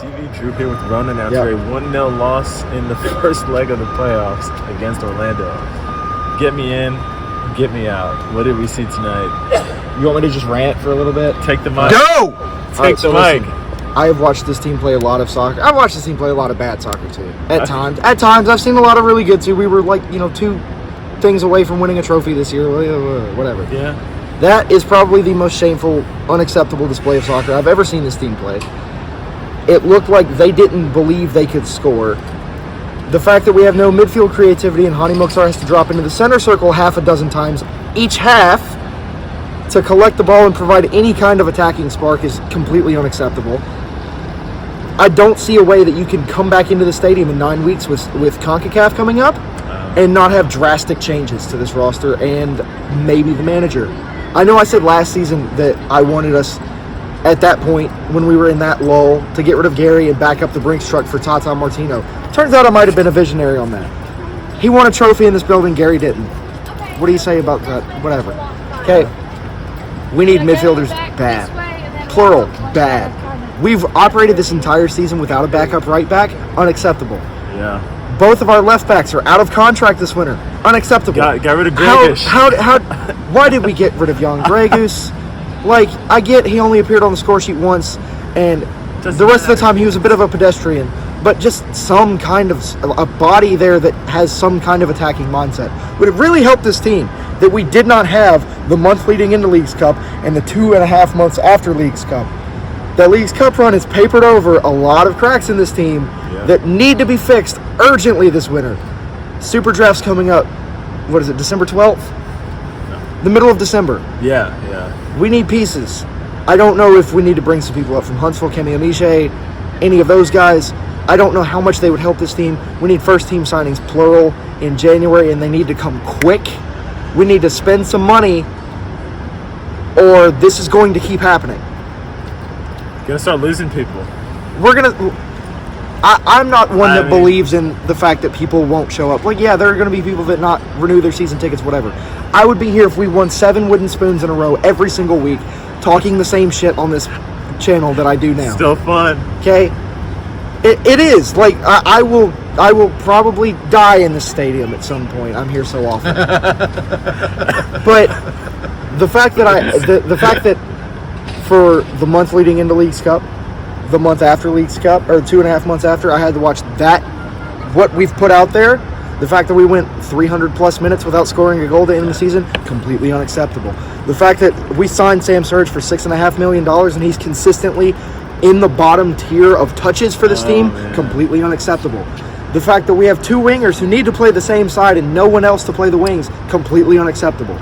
TV. Drew here with Ronan after a 1-0 loss in the first leg of the playoffs against Orlando. Get me in, get me out. What did we see tonight? You want me to just rant for a little bit? Take the mic. Go! Take the mic. I have watched this team play a lot of soccer. I've watched this team play a lot of bad soccer too. At times, I've seen a lot of really good too. We were 2 things away from winning a trophy this year. Whatever. Yeah. That is probably the most shameful, unacceptable display of soccer I've ever seen this team play. It looked like they didn't believe they could score. The fact that we have no midfield creativity and Hani Mukhtar has to drop into the center circle half a dozen times each half to collect the ball and provide any kind of attacking spark is completely unacceptable. I don't see a way that you can come back into the stadium in 9 weeks with CONCACAF coming up and not have drastic changes to this roster and maybe the manager. I know I said last season that I wanted us at that point when we were in that lull to get rid of Gary and back up the Brinks truck for Tata Martino. Turns out I might have been a visionary on that. He won a trophy in this building, Gary didn't. What do you say about that? Whatever. Okay. We need midfielders bad. Plural, bad. We've operated this entire season without a backup right back. Unacceptable. Yeah. Both of our left backs are out of contract this winter. Unacceptable. Got rid of Gregus. Why did we get rid of young Gregus? I get he only appeared on the score sheet once, and the rest of the time he was a bit of a pedestrian. But just some kind of a body there that has some kind of attacking mindset would have really helped this team. That we did not have the month leading into Leagues Cup and the 2.5 months after Leagues Cup. The Leagues Cup run has papered over a lot of cracks in this team that need to be fixed urgently this winter. Super Draft's coming up. What is it, December 12th? No. The middle of December. Yeah. We need pieces. I don't know if we need to bring some people up from Huntsville, Kemi Amiche, any of those guys. I don't know how much they would help this team. We need first team signings, plural, in January, and they need to come quick. We need to spend some money, or this is going to keep happening. Gonna start losing people. I'm not one that believes in the fact that people won't show up. There are going to be people that not renew their season tickets, whatever. I would be here if we won 7 wooden spoons in a row every single week, talking the same shit on this channel that I do now. Still fun. Okay? It is. I will probably die in this stadium at some point. I'm here so often. But the fact that for the month leading into Leagues Cup, the month after Leagues Cup, or 2.5 months after, I had to watch what we've put out there. The fact that we went 300 plus minutes without scoring a goal to end the season, completely unacceptable. The fact that we signed Sam Surge for $6.5 million and he's consistently in the bottom tier of touches for this team, completely unacceptable. The fact that we have 2 wingers who need to play the same side and no one else to play the wings, completely unacceptable.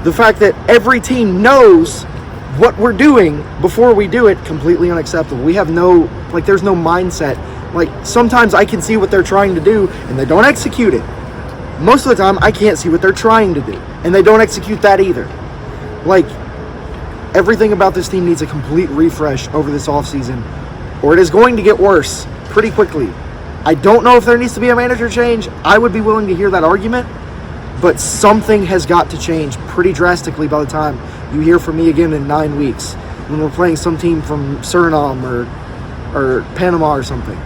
The fact that every team knows what we're doing before we do it, completely unacceptable. We have there's no mindset. Sometimes I can see what they're trying to do and they don't execute it. Most of the time I can't see what they're trying to do and they don't execute that either. Everything about this team needs a complete refresh over this offseason, or it is going to get worse pretty quickly. I don't know if there needs to be a manager change. I would be willing to hear that argument, but something has got to change pretty drastically by the time you hear from me again in 9 weeks when we're playing some team from Suriname or Panama or something.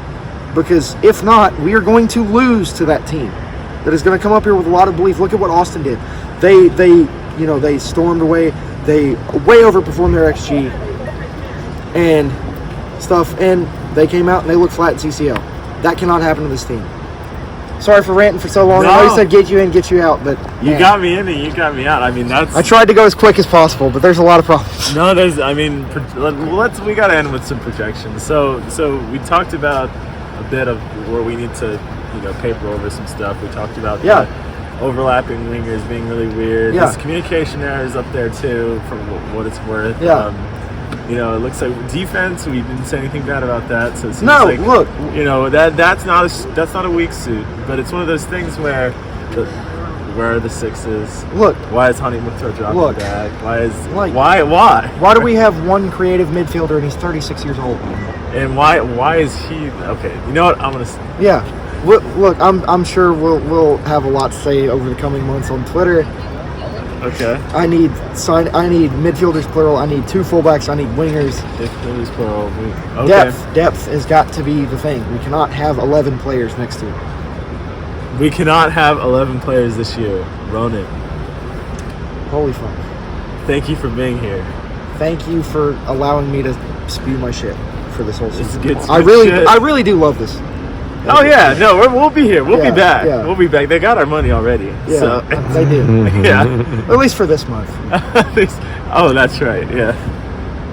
Because if not, we are going to lose to that team that is going to come up here with a lot of belief. Look at what Austin did. They stormed away. They way overperformed their XG and stuff, and they came out and they looked flat in CCL. That cannot happen to this team. Sorry for ranting for so long. No. I know you said get you in, get you out, but you got me in and you got me out. I tried to go as quick as possible, but there's a lot of problems. No, we got to end with some projections. So we talked about a bit of where we need to, paper over some stuff. We talked about the overlapping wingers being really weird. Yeah. This communication error is up there too, for what it's worth. Yeah. It looks like defense. We didn't say anything bad about that. So it seems look. That's not a weak suit, but it's one of those things where are the sixes? Look. Why is Hani Mukhtar dropping back? Why? Why do we have one creative midfielder and he's 36 years old? And why is he okay? You know what? I'm gonna. Yeah. Look, I'm sure we'll have a lot to say over the coming months on Twitter. Okay. I need midfielders plural. I need 2 fullbacks. I need wingers. Midfielders plural. Okay. Depth has got to be the thing. We cannot have 11 players next to it. We cannot have 11 players this year. Ronan, Holy fuck. thank you for being here. Thank you for allowing me to spew my shit for this whole season. good I really shit. do love this. Oh yeah, no, we'll be here. We'll Yeah, be back. yeah. We'll be back. They got our money already. Yeah, So they do. yeah. At least for this month. Oh, that's right. Yeah.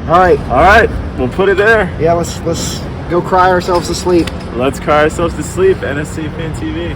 All right. All right. We'll put it there. Yeah, let's go cry ourselves to sleep. Let's cry ourselves to sleep. NSC Fan TV.